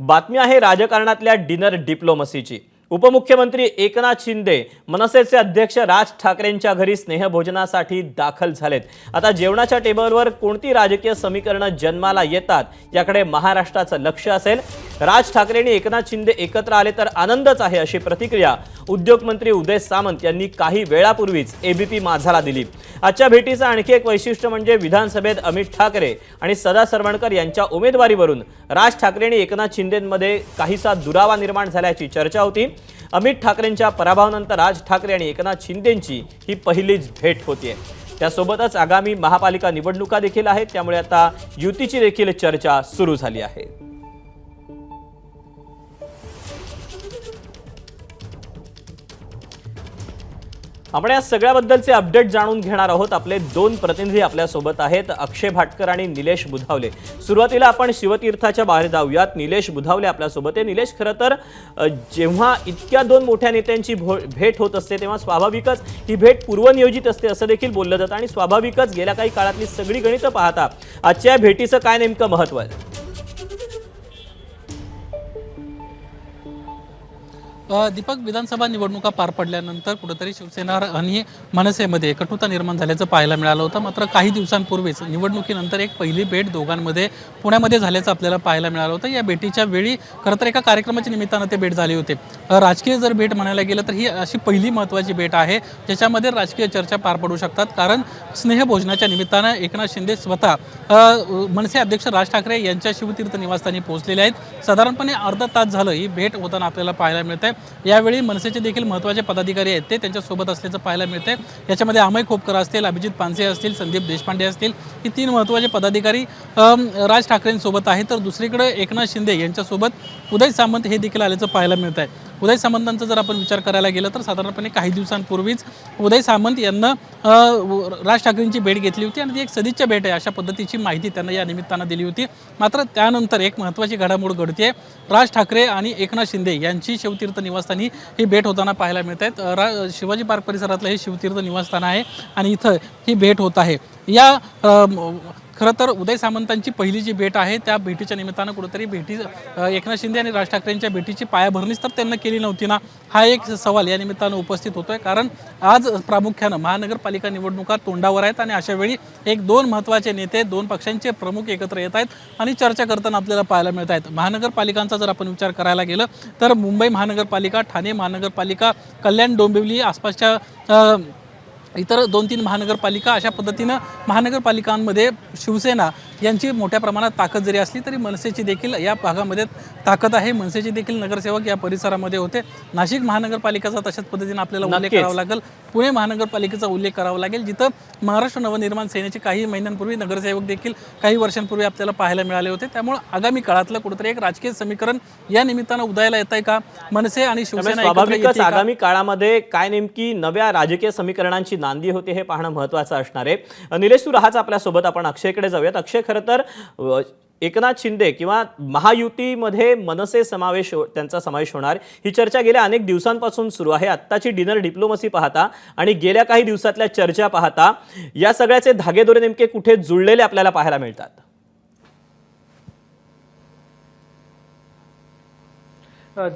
बातमी आहे राजकारणातल्या डिनर डिप्लोमसीची। उपमुख्यमंत्री एकनाथ शिंदे मनसेचे अध्यक्ष राज ठाकरेंच्या घरी स्नेहभोजनासाठी दाखल झालेत। आता जेवणाच्या टेबलवर कोणती राजकीय समीकरणं जन्माला येतात याकडे महाराष्ट्राचं लक्ष असेल। राज ठाकरे आणि एकनाथ शिंदे एकत्र आले तर आनंदच आहे अशी प्रतिक्रिया उद्योग मंत्री उदय सामंत यांनी काही वेळापूर्वीच एबीपी माझाला दिली। आजच्या भेटीचं आणखी एक वैशिष्ट्य म्हणजे विधानसभेत अमित ठाकरे आणि सदा सरवणकर यांच्या उमेदवारीवरून राज ठाकरे आणि एकनाथ शिंदेंमध्ये काहीसा दुरावा निर्माण झाल्याची चर्चा होती। अमित ठाकरेंच्या पराभवानंतर राज ठाकरे आणि एकनाथ शिंदेंची ही पहिलीच भेट होतीये। त्यासोबतच आगामी महापालिका निवडणुका देखील आहेत, त्यामुळे आता युतीची देखील चर्चा सुरू झाली आहे। आपण या सगळ्याबद्दलचे अपडेट जाणून घेणार आहोत। आपले दोन प्रतिनिधी आपल्या सोबत आहेत, अक्षय भाटकर आणि निलेश बुधावले। सुरुवातीला आपण शिवतीर्थाच्या बाहेर जाऊयात। निलेश बुधावले आपल्या सोबत आहे। निलेश, खरं तर जेव्हा इतक्या दोन मोठ्या नेत्यांची भेट होत असते तेव्हा स्वाभाविकच ही भेट पूर्वनियोजित असते असं देखील बोललं जातं आणि स्वाभाविकच गेल्या काही काळातली सगळी गणितं पाहता आजच्या भेटीचं काय नेमकं महत्त्व आहे? दीपक, विधानसभा निवडणुका पार पडल्यानंतर कुठेतरी शिवसेना आणि मनसेमध्ये कटुता निर्माण झाल्याचं पाहायला मिळालं होतं। मात्र काही दिवसांपूर्वीच निवडणुकीनंतर एक पहिली भेट दोघांमध्ये पुण्यामध्ये झाल्याचं आपल्याला पाहायला मिळालं होतं। या भेटीच्या वेळी खरं तर एका कार्यक्रमाच्या निमित्तानं ते भेट झाली होते। राजकीय जर भेट म्हणायला गेलं तर ही अशी पहिली महत्त्वाची भेट आहे ज्याच्यामध्ये राजकीय चर्चा पार पडू शकतात, कारण स्नेहभोजनाच्या निमित्तानं एकनाथ शिंदे स्वतः मनसे अध्यक्ष राज ठाकरे यांच्या शिवतीर्थ निवासस्थानी पोहोचलेले आहेत। साधारणपणे अर्धा तास झालं ही भेट होताना आपल्याला पाहायला मिळते। यावेळी मनसेचे देखील महत्त्वाचे पदाधिकारी आहेत ते त्यांच्यासोबत असल्याचं पाहायला मिळते। याच्यामध्ये अमय खोपकर असतील, अभिजित पानसे असतील, संदीप देशपांडे असतील, ही तीन महत्त्वाचे पदाधिकारी राज ठाकरेंसोबत आहेत। तर दुसरीकडे एकनाथ शिंदे यांच्यासोबत उदय सामंत हे देखील आल्याचं पाहायला मिळत आहे। उदय सामंतांचा जर आपण विचार करायला गेलं तर साधारणपणे काही दिवसांपूर्वीच उदय सामंत यांना राज ठाकरेंची भेट घेतली होती आणि ती एक सदिच्छा भेट आहे अशा पद्धतीची माहिती त्यांना या निमित्तानं दिली होती। मात्र त्यानंतर एक महत्त्वाची घडामोड घडते। राज ठाकरे आणि एकनाथ शिंदे यांची शिवतीर्थ निवासस्थानी ही भेट होताना पाहायला मिळत आहेत। शिवाजी पार्क परिसरातलं हे शिवतीर्थ निवासस्थान आहे आणि इथं ही भेट होत आहे। या खरं तर उदय सामंतांची पहिली जी भेट आहे त्या भेटीच्या निमित्तानं कुठेतरी एकनाथ शिंदे आणि राज ठाकरेंच्या भेटीची पायाभरणीच तर त्यांना केली नव्हती ना, हा एक सवाल या निमित्तानं उपस्थित होतोय। कारण आज प्रामुख्यानं महानगरपालिका निवडणुका तोंडावर आहेत आणि अशा वेळी एक दोन महत्त्वाचे नेते, दोन पक्षांचे प्रमुख एकत्र येत आहेत आणि चर्चा करताना आपल्याला पाहायला मिळत आहेत। महानगरपालिकांचा जर आपण विचार करायला गेलं तर मुंबई महानगरपालिका, ठाणे महानगरपालिका, कल्याण डोंबिवली आसपासच्या इतर 2-3 महानगरपालिका अशा पद्धतीनं महानगरपालिकांमध्ये शिवसेना यांची मोठ्या प्रमाणात ताकद जरी असली तरी मनसेची देखील या भागामध्ये ताकद आहे। मनसेचे देखील नगरसेवक या परिसरामध्ये होते। नाशिक महानगरपालिकेचा तशाच पद्धतीने आपल्याला उल्लेख करावा लागेल। पुणे महानगरपालिकेचा उल्लेख करावा लागेल, जिथं महाराष्ट्र नवनिर्माण सेनेचे काही महिन्यांपूर्वी नगरसेवक देखील काही वर्षांपूर्वी आपल्याला पाहायला मिळाले होते। त्यामुळे आगामी काळातलं कुठेतरी एक राजकीय समीकरण या निमित्तानं उदयाला येत आहे का? मनसे आणि शिवसेना स्वाभाविकच आगामी काळामध्ये काय नेमकी नव्या राजकीय समीकरणांची नांदी होते हे पाहणं महत्त्वाचं असणार आहे। निलेश, तू राहाच आपल्यासोबत, आपण अक्षयकडे जाऊयात। अक्षय, खरं तर एकनाथ शिंदे किंवा महायुतीमध्ये मनसे त्यांचा समावेश होणार ही चर्चा गेल्या अनेक दिवसांपासून सुरू आहे। आत्ताची डिनर डिप्लोमसी पाहता आणि गेल्या काही दिवसातल्या चर्चा पाहता या सगळ्याचे धागेदोरे नेमके कुठे जुळलेले आपल्याला पाहायला मिळतात?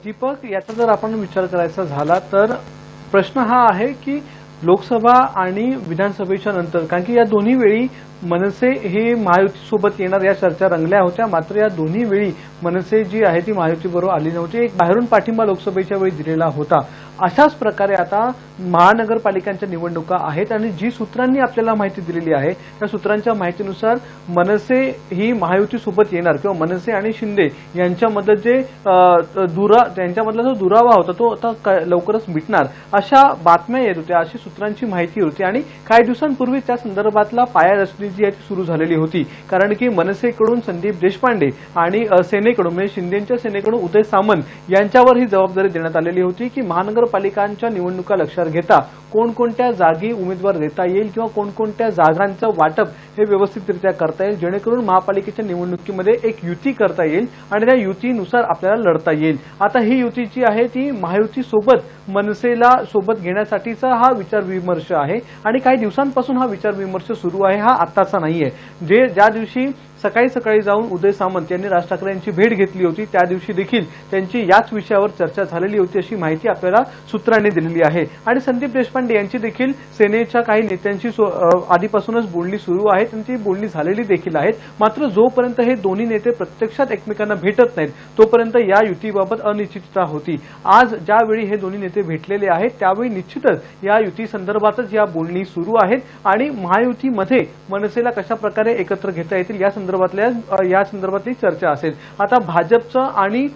दीपक, याचा जर आपण विचार करायचा झाला तर प्रश्न हा आहे की लोकसभा आणि विधानसभेच्या नंतर, कारण की या दोन्ही वेळी मनसे हे महायुतीसोबत येणार या चर्चा रंगल्या होत्या, मात्र या दोन्ही वेळी मनसे जी आहे ती महायुतीबरोबर आली नव्हती। एक बाहेरून पाठिंबा लोकसभेच्या वेळी दिलेला होता। अशाच प्रकारे आता महानगरपालिकांच्या निवडणुका आहेत आणि जी सूत्रांनी आपल्याला माहिती दिलेली आहे त्या सूत्रांच्या माहितीनुसार मनसे ही महायुतीसोबत येणार किंवा मनसे आणि शिंदे यांच्यामध्ये जे त्यांच्यामधला जो दुरावा होता तो आता लवकरच मिटणार अशा बातम्या येत होत्या, अशी सूत्रांची माहिती होती। आणि काही दिवसांपूर्वी त्या संदर्भातला पायारचणी जी आहे ती सुरू झालेली होती, कारण की मनसेकडून संदीप देशपांडे आणि सेनेकडून म्हणजे शिंदेच्या सेनेकडून उदय सामंत यांच्यावर ही जबाबदारी देण्यात आलेली होती की महानगरपालिकांच्या निवडणुका लक्षात घेता कोणकोणत्या जागी उमेदवार देता येईल किंवा कोणकोणत्या जागांचं वाटप हे व्यवस्थितरित्या करता येईल, जेणेकरून महापालिकेच्या निवडणुकीमध्ये एक युती करता येईल आणि त्या युतीनुसार आपल्याला लढता येईल। आता ही युती जी आहे ती महायुतीसोबत मनसेला सोबत घेण्यासाठीचा हा विचारविमर्श आहे आणि काही दिवसांपासून हा विचारविमर्श सुरू आहे, हा आत्ताचा नाहीये। ज्या दिवशी सकाळी सकाळी जाऊन उदय सामंत यांनी राज ठाकरे यांची भेट घेतली होती. त्या दिवशी देखील त्यांची याच विषयावर चर्चा झालेली होती अशी माहिती आपल्याला सूत्रांनी दिलेली आहे. आणि संदीप देशपांडे यांची देखील सेनेच्या काही नेत्यांशी आधीपासूनच बोलणी सुरू आहे, त्यांची बोलणी झालेली देखील आहेत. मात्र जोपर्यंत हे दोन्ही नेते प्रत्यक्षात एकमेकांना भेटत नाहीत तोपर्यंत या युतीबाबत अनिश्चितता होती. आज ज्यावेळी हे दोन्ही नेते भेटलेले आहेत त्यावेळी निश्चितच या युती संदर्भातच या बोलणी सुरू आहेत आणि महायुतीमध्ये मनसेला कशा प्रकारे एकत्र घेता येतील या संदर्भातली चर्चा असेल. आता भाजपचं आणि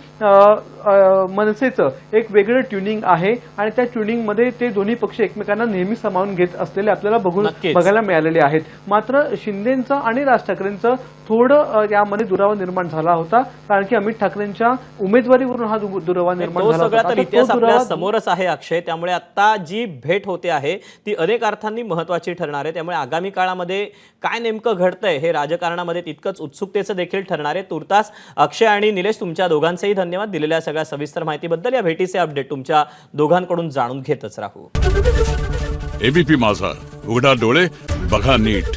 मनसेचं एक वेगळं ट्युनिंग आहे आणि त्या ट्युनिंगमध्ये ते दोन्ही पक्ष एकमेकांना नेहमी सामावून घेत असलेले आपल्याला नक्कीच. बघायला मिळालेले आहेत. मात्र शिंदेंचं आणि राज ठाकरेंचं थोडं यामध्ये दुरावा निर्माण झाला होता, कारण की अमित ठाकरेंच्या उमेदवारीवरून हा दुरावा निर्माण तो झाला सगळा होता. तर इतिहास आपल्या समोरच आहे अक्षय. त्यामुळे आता जी भेट होते आहे ती अनेक अर्थांनी महत्वाची ठरणार आहे. त्यामुळे आगामी काळामध्ये काय नेमकं घडतंय हे राजकारणामध्ये तितकंच उत्सुकतेचं देखील ठरणार आहे. तुर्तास अक्षय आणि निलेश तुमच्या दोघांचेही धन्यवाद दिलेल्या सगळ्या सविस्तर माहितीबद्दल. या भेटीचे अपडेट तुमच्या दोघांकडून जाणून घेतच राहू. एबीपी माझा, उघडा डोळे बघा नीट.